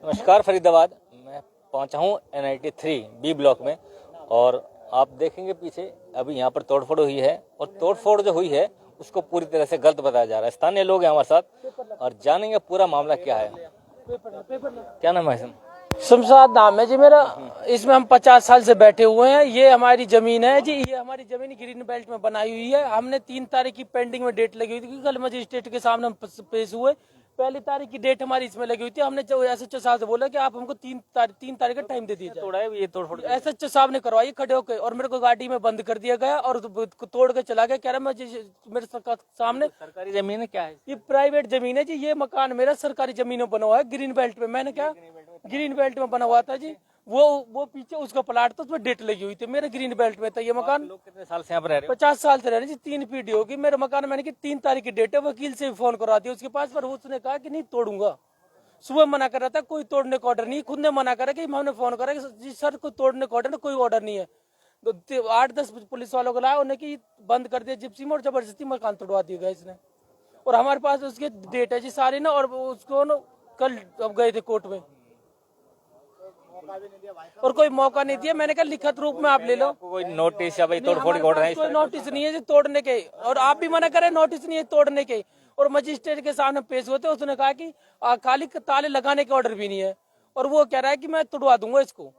नमस्कार फरीदाबाद, मैं पहुंचा हूं NIT 3 B ब्लॉक में और आप देखेंगे पीछे अभी यहां पर तोड़फोड़ हुई है और तोड़फोड़ जो हुई है उसको पूरी तरह से गलत बताया जा रहा है। स्थानीय लोग हैं हमारे साथ और जानेंगे पूरा मामला क्या है। क्या नाम है? शमशाद नाम है जी मेरा। इसमें हम 50 साल से बैठे हुए हैं। ये हमारी जमीन है जी। ये हमारी जमीन ग्रीन बेल्ट में बनाई हुई है। हमने 3 तारीख की पेंडिंग में डेट लगी हुई थी। कल मजिस्ट्रेट के सामने हम पेश हुए। पहली तारीख की डेट हमारी इसमें लगी हुई थी। हमने SHO साहब से बोला कि आप हमको 3 तारीख का टाइम दे दीजिए। तोड़ा है ये तोड़फोड़? SHO साहब ने करवाई खड़े होकर और मेरे को गाड़ी में बंद कर दिया गया और तोड़ के चला गया। कह रहा मेरे सामने सरकारी जमीन है क्या है? ये प्राइवेट जमीन है जी। ये मकान मेरा सरकारी जमीनों बना हुआ है ग्रीन बेल्ट में। मैंने क्या ग्रीन बेल्ट में बना हुआ था जी। वो पीछे उसका प्लाट था, उसमें डेट लगी हुई थी। मेरे ग्रीन बेल्ट में था ये मकान। लोग कितने साल से यहाँ पर रह रहे हो? 50 साल से रह रहे जी। 3 पीढ़ी होगी मेरे मकान। मैंने की 3 तारीख की डेट है। वकील से भी फोन करवा दिया उसके पास, पर उसने कहा कि नहीं तोड़ूंगा। सुबह मना कर रहा था, कोई तोड़ने का ऑर्डर नहीं। खुद ने मना करा कि हमने फोन करा कि जी सर कोई तोड़ने का ऑर्डर, कोई ऑर्डर नहीं है। तो 8-10 पुलिस वालों को लाया, उन्हें की बंद कर दिया जिप्सी में और जबरदस्ती मकान तोड़वा दिया गया इसने। और हमारे पास उसकी डेट है जी सारी ना। और उसको ना कल अब गए थे कोर्ट में और कोई मौका नहीं दिया। मैंने कहा लिखित रूप में आप ले लो। कोई नोटिस या भाई तोड़फोड़ का ऑर्डर है? कोई नोटिस नहीं है जी तोड़ने के। और आप भी मना करें, नोटिस नहीं है तोड़ने के। और मजिस्ट्रेट के सामने पेश होते उसने कहा कि खाली ताले लगाने का ऑर्डर भी नहीं है। और वो कह रहा है कि मैं तोड़वा दूंगा इसको।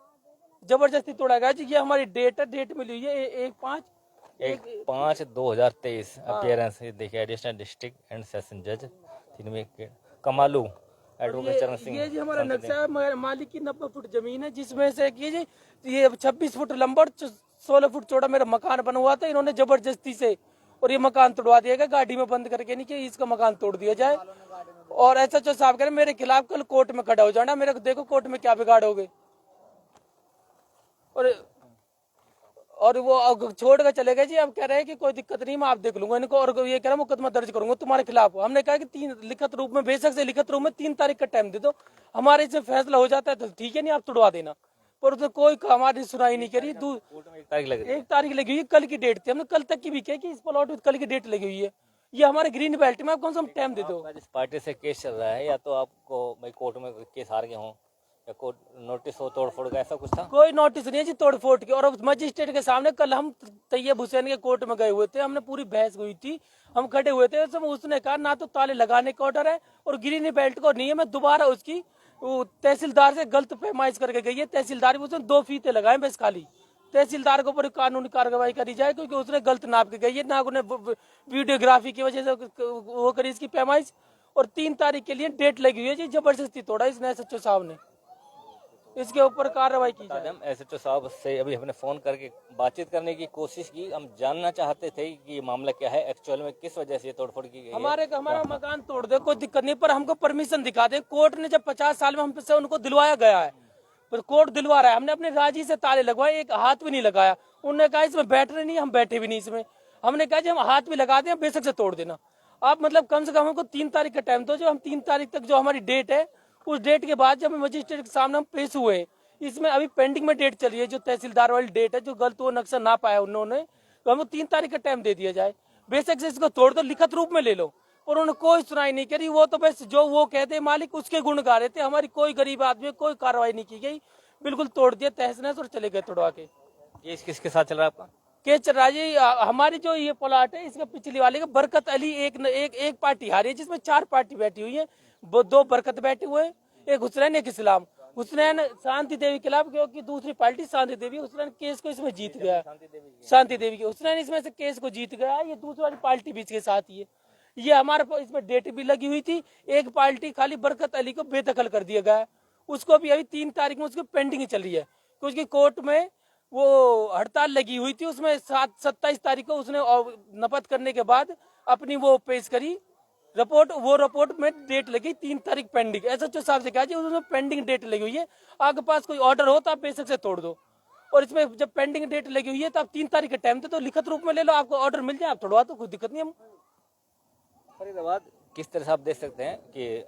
जबरदस्ती तोड़ा गया जी। ये हमारी डेट है, डेट मिली हुई है 1/5/2023। अपीयरेंस देखिए, एडिशनल डिस्ट्रिक्ट एंड सेशन जज कमालू एडवोकेट चरण सिंह। ये जी हमारा नक्शा है। मालिक की 90 फुट जमीन है जिसमें से ये 26 फुट लंबा और 16 फुट चौड़ा मेरा मकान बना हुआ था। इन्होंने जबरदस्ती से और ये मकान तोड़वा दिया गया। गाड़ी में बंद करके नहीं कि इसका मकान तोड़ दिया जाए। और SHO साहब कह रहे मेरे खिलाफ कल कोर्ट में खड़ा हो जाना। मेरे को देखो कोर्ट में क्या बिगाड़ोगे। और वो छोड़ कर चले गए जी। अब कह रहे हैं कि कोई दिक्कत नहीं, मैं आप देख लूंगा इनको। और ये कह रहा मुकदमा दर्ज करूंगा तुम्हारे खिलाफ। हमने कहा कि 3 लिखित रूप में, बेशक से लिखित रूप में 3 तारीख का टाइम दे दो। हमारे इससे फैसला हो जाता है तो ठीक है, नहीं आप तोड़वा देना। पर उसने कोई हमारी सुनाई नहीं करी। 1 तारीख लगी हुई, कल की डेट थी। हमने कल तक की भी किया कि इस प्लॉट में कल की डेट लगी हुई है। ये हमारे ग्रीन बेल्ट में, आप कौन सा टाइम दे दो। जिस पार्टी से केस चल रहा है या तो आपको भाई कोर्ट में केस हार गए हों या कोर्ट नोटिस हो तोड़फोड़ का, ऐसा कुछ था? कोई नोटिस नहीं है जी तोड़फोड़ की। और मजिस्ट्रेट के सामने कल हम तैयब हुसैन के कोर्ट में गए हुए थे। हमने पूरी बहस हुई थी, हम खड़े हुए थे। उसने कहा ना तो ताले लगाने का ऑर्डर है और ग्रीन बेल्ट को नहीं है। मैं दोबारा उसकी तहसीलदार से गलत पैमाइश करके गई है। तहसीलदार उसने 2 फीते लगाए बस खाली। तहसीलदार के ऊपर कानूनी कार्रवाई करी जाए क्योंकि उसने गलत नाप के गई है। ना उन्हें वीडियोग्राफी की वजह से वो करी इसकी पैमाइश। और 3 तारीख के लिए डेट लगी हुई है जी। जबरदस्ती तोड़ा इसने SHO साहब ने। इसके ऊपर कार्रवाई की जाए। हम SHO साहब से अभी हमने फोन करके बातचीत करने की कोशिश की। हम जानना चाहते थे कि ये मामला क्या है, एक्चुअल में किस वजह से तोड़फोड़ की गई है। हमारा मकान तोड़ दे, कोई दिक्कत नहीं, पर हमको परमिशन दिखा दे। कोर्ट ने जब 50 साल में हमसे उनको दिलवाया गया है, पर कोर्ट दिलवा रहा है। हमने अपने राजी से ताले लगवाए, एक हाथ भी नहीं लगाया। उन्होंने कहा इसमें बैठ रहे नहीं, हम बैठे भी नहीं इसमें। हमने कहा हम हाथ भी लगा दें, बेशक से तोड़ देना आप। मतलब कम से कम हमको 3 तारीख का टाइम दो। जो हम 3 तारीख तक जो हमारी डेट है, उस डेट के बाद जब मजिस्ट्रेट के सामने हम पेश हुए, इसमें अभी पेंडिंग में डेट चली है जो तहसीलदार वाली डेट है, जो गलत वो नक्शा ना पाया उन्होंने। तो हमको 3 तारीख का टाइम दे दिया जाए। बेशक से इसको तोड़ दो, लिखित रूप में ले लो। और उन्होंने कोई सुनाई नहीं करी। वो तो बस जो वो कहते मालिक उसके गुण गा रहे थे। हमारी कोई गरीब आदमी कोई कार्रवाई नहीं की गई। बिल्कुल तोड़ दिया तहस नहस और चले गए तोड़वा के। ये किसके साथ चल रहा है आपका केस? चल रहा है जी हमारी जो ये प्लाट है इसका पिछली वाले का बरकत अली एक पार्टी हारी है जिसमें 4 पार्टी बैठी हुई है। 2 बरकत बैठे हुए, एक हुसैन एक इस्लाम। हुसैन शांति देवी के खिलाफ, क्योंकि दूसरी पार्टी शांति देवी, हुसैन केस को इसमें जीत गया। शांति देवी के हुसैन इसमें से केस को जीत गया। ये दूसरी वाली पार्टी भी इसके साथ ही है। ये हमारे इसमें डेट भी लगी हुई थी। एक पार्टी खाली बरकत अली को बेदखल कर दिया गया। उसको भी अभी 3 तारीख में उसकी पेंडिंग चल रही है क्योंकि कोर्ट में वो हड़ताल लगी हुई थी। उसमें 27 तारीख को उसने नपत करने के बाद अपनी वो पेश करी रिपोर्ट। वो रिपोर्ट में डेट लगी 3 तारीख पेंडिंग। SHO साहब से कहा जी उसमें पेंडिंग डेट लगी हुई है, आपके पास कोई ऑर्डर हो तो आप बेशक से तोड़ दो। और इसमें जब पेंडिंग डेट लगी हुई है तो आप 3 तारीख का टाइम दे तो लिखित रूप में ले लो, आपको ऑर्डर मिल जाए, आप तोड़वा तो कोई दिक्कत नहीं। हम फरीदाबाद किस तरह से आप देख सकते हैं कि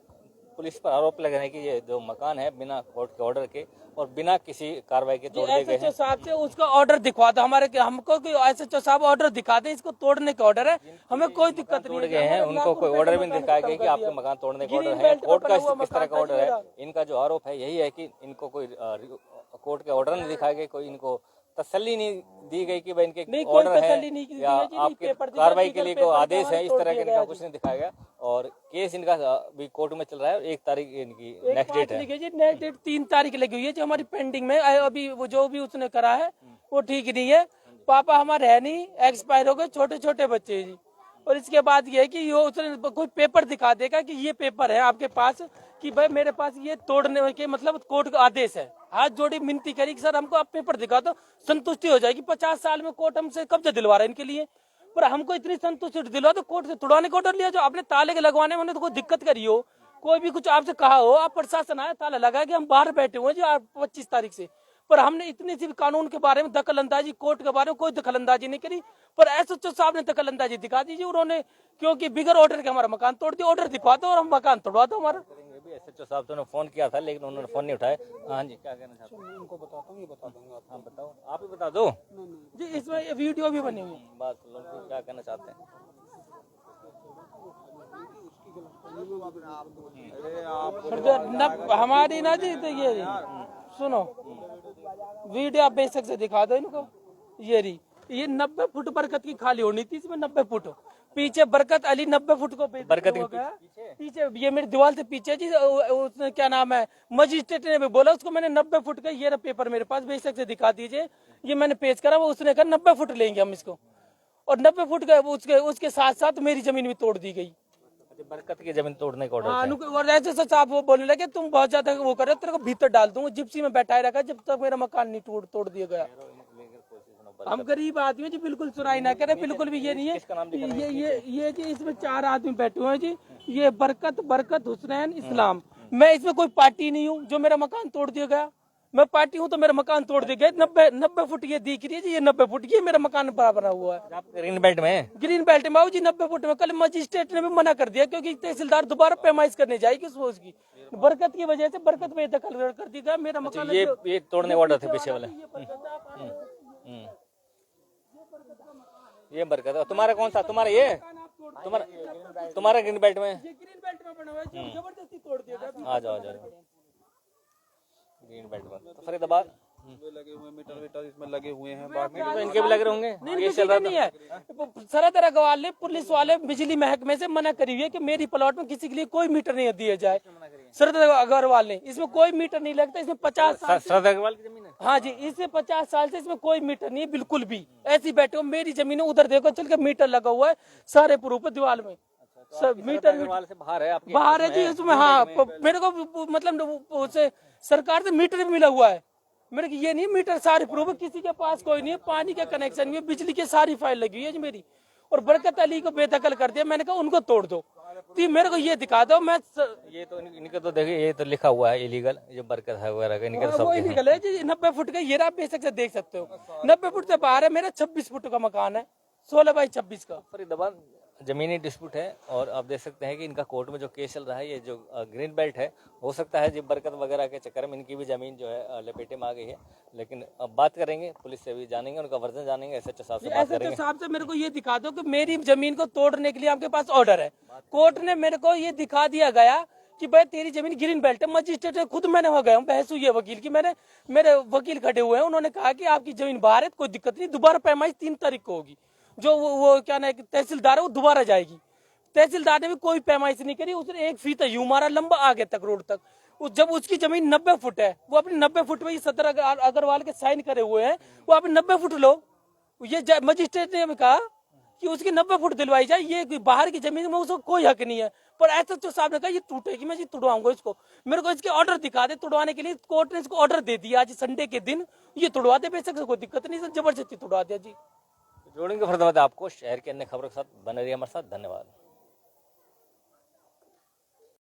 पुलिस पर आरोप लग रहे हैं कि ये जो मकान है बिना कोर्ट के ऑर्डर के और बिना किसी कार्रवाई के तोड़ दिए गए हैं। साहब से उसका ऑर्डर दिखवा दो, हमको SHO साहब ऑर्डर दिखा दे, इसको तोड़ने का ऑर्डर है, हमें कोई दिक्कत नहीं गए हैं, उनको कोई ऑर्डर भी नहीं दिखाया गया कि आपके मकान तोड़ने का ऑर्डर है। कोर्ट का किस तरह का ऑर्डर है? इनका जो आरोप है यही है कि इनको कोई कोर्ट के ऑर्डर नहीं दिखाया गया, कोई इनको तसल्ली नहीं दी गई कि भाई इनके ऑर्डर है या आपके कार्रवाई के लिए कोई आदेश है, इस तरह के इनका कुछ नहीं दिखाया गया। और केस इनका भी कोर्ट में चल रहा है। 1 तारीख इनकी नेक्स्ट डेट है। नेक्स्ट डेट 3 तारीख लगी हुई है जो हमारी पेंडिंग में अभी वो जो भी उसने करा है वो ठीक नहीं है। पापा हमारे है नहीं, एक्सपायर हो गए, छोटे छोटे बच्चे जी। और इसके बाद ये है कि उसने कोई पेपर दिखा देगा कि ये पेपर है आपके पास कि भाई मेरे पास ये तोड़ने के मतलब कोर्ट का आदेश है। हाथ जोड़ी मिनती करी कि सर हमको आप पेपर दिखा दो, संतुष्टि हो जाएगी। 50 साल में कोर्ट हमसे कब्जा दिलवा रहा है इनके लिए, पर हमको इतनी संतुष्टि दिलवा तो कोर्ट से तुड़वाने का ऑर्डर लिया। जो आपने ताले के लगवाने में तो कोई दिक्कत करी हो, कोई भी कुछ आपसे कहा हो, आप प्रशासन आया ताला लगा कि हम बाहर बैठे हुए जी 25 तारीख से, पर हमने इतनी सी कानून के बारे में दखल अंदाजी, कोर्ट के बारे में कोई दखल अंदाजी नहीं करी। पर SHO साहब ने दखल अंदाजी दिखा दी जी उन्होंने, क्योंकि बिगर ऑर्डर के हमारा मकान तोड़ दिया। ऑर्डर दिखवा दो और हम मकान तोड़वा दो हमारा। SHO साहब तो ने फोन किया था लेकिन उन्होंने फोन नहीं उठाया। हाँ जी, क्या कहना चाहते हैं? उनको बताता हूँ, ये बता दूंगा। हाँ बताओ, आप ही बता दो जी। इसमें वीडियो भी बनी हुई है। बात लोग क्या कहना चाहते हैं? हमारी ना जी, तो ये सुनो वीडियो आप बेशक से दिखा दो इनको। ये 90 फुट बरकत की खाली होनी थी, इसमें 90 फुट पीछे बरकत अली 90 फुट को बरकत हो गया पीछे, ये मेरी दीवार से पीछे जी। उसने क्या नाम है, मजिस्ट्रेट ने भी बोला उसको, मैंने 90 फुट का ये पेपर मेरे पास बेशक से दिखा दीजिए, ये मैंने पेश करा। वो उसने कहा 90 फुट लेंगे हम इसको, और 90 फुट का उसके साथ साथ मेरी जमीन भी तोड़ दी गई। बरकत की जमीन तोड़ने का ऑर्डर है। और ऐसे साहब वो बोलने लगे तुम बहुत ज्यादा वो कर रहे हो, तेरे को भीतर डाल दूंगा। जिप्सी में बैठाए रखा जब तक मेरा मकान नहीं तोड़ दिया गया। हम गरीब आदमी जी, बिल्कुल सुनाई ना करे, बिल्कुल भी ये नहीं है। ये जी इसमें 4 आदमी बैठे हुए हैं जी। ये बरकत हुसैन इस्लाम। मैं इसमें कोई पार्टी नहीं हूँ जो मेरा मकान तोड़ दिया गया। मैं पार्टी हूँ तो मेरा मकान तोड़ दिया गया। 90 फुट ये दिख रही है जी, ये 90 फुट ये मेरा मकान बराबर हुआ है। आप ग्रीन बेल्ट में? ग्रीन बेल्ट में आओ जी, 90 फुट में। कल मजिस्ट्रेट ने भी मना कर दिया क्योंकि तहसीलदार दोबारा पैमाइश करने जाएगी उसकी बरकत की वजह से। बरकत बेदखल कर दी गया मेरा मकान। ये तोड़ने का ऑर्डर थे पीछे वाले। ये बरकत है। तुम्हारा कौन सा? तुम्हारा ये तुम्हारा ग्रीन बेल्ट में? ग्रीन बेल्ट में बना हुआ है, जबरदस्ती तोड़ दिया गया। आ जाओ ग्रीन बेल्ट में। तो फरीदाबाद लगे हुए मीटर इसमें लगे हुए हैं, बाकी तो इनके भी लग रहे होंगे। ये चल रहा नहीं है। सरहद अग्रवाल ने, पुलिस वाले, बिजली महकमे से मना करी हुई है कि मेरी प्लॉट में किसी के लिए कोई मीटर नहीं दिया जाए। सरहद अग्रवाल ने, इसमें कोई मीटर नहीं लगता। इसमें 50 साल सरहद अग्रवाल की जमीन है। हाँ जी, इससे 50 साल से इसमें कोई मीटर नहीं है बिल्कुल भी। ऐसी बैठे हो, मेरी जमीन है, उधर देखो चल के मीटर लगा हुआ है सारे प्रूफ दीवार में। सब मीटर से बाहर है आपके? बाहर है जी उसमें। हाँ, मेरे को मतलब उसे सरकार से मीटर भी मिला हुआ है मेरे को। ये नहीं मीटर सारे प्रूफ, किसी के पास कोई नहीं है। पानी का कनेक्शन भी, बिजली की सारी फाइल लगी हुई है जी मेरी। और बरकत अली को बेदखल कर दिया। मैंने कहा उनको तोड़ दो, तो मेरे को ये दिखा दो। मैं ये तो इनके तो देखिए, ये तो लिखा हुआ है इलीगल, जो बरकत है वगैरह इनके वो इलीगल है जी। 90 फुट का ये आप बेशक से देख सकते हो। 90 फुट से बाहर है। मेरा 26 फुट का मकान है, 16 बाई 26 का। फरीदाबाद जमीनी डिस्प्यूट है और आप देख सकते हैं कि इनका कोर्ट में जो केस चल रहा है, ये जो ग्रीन बेल्ट है, हो सकता है जी बरकत वगैरह के चक्कर में इनकी भी जमीन जो है लपेटे में आ गई है। लेकिन अब बात करेंगे, पुलिस से भी जानेंगे, उनका वर्जन जानेंगे, SHO साहब से बात करेंगे। साहब से मेरे को ये दिखा दो कि मेरी जमीन को तोड़ने के लिए आपके पास ऑर्डर है। कोर्ट ने मेरे को ये दिखा दिया गया कि भाई तेरी जमीन ग्रीन बेल्ट है। मजिस्ट्रेट खुद मैंने हो गया हूँ, बहस हुई है वकील की। मेरे वकील खड़े हुए हैं, उन्होंने कहा कि आपकी जमीन बाहर है, कोई दिक्कत नहीं। दोबारा पैमाइश 3 तारीख को होगी। जो वो क्या ना तहसीलदार है वो दोबारा जाएगी। तहसीलदार ने भी कोई पैमाइश नहीं करी। उसने एक फीता यूं मारा लंबा आगे तक रोड तक। जब उसकी जमीन 90 फुट है, वो अपने 90 फुट में सदर अग्रवाल के साइन करे हुए हैं, वो अपने 90 फुट लो। ये मजिस्ट्रेट ने कहा कि उसकी 90 फुट दिलवाई जाए। ये बाहर की जमीन में उसको कोई हक नहीं है। पर SHO साहब ने कहा ये टूटेगी, मैं जी तुड़वाऊंगा इसको। मेरे को इसके ऑर्डर दिखा दे तुड़वाने के लिए। कोर्ट ने इसको ऑर्डर दे दिया आज संडे के दिन, ये तुड़वा दे। बेशक कोई दिक्कत नहीं, जबरदस्ती तुड़वा दिया जी। जोड़ेंगे फरीदाबाद आपको शहर के अन्य खबरों के साथ। बने रहिए हमारे साथ। धन्यवाद।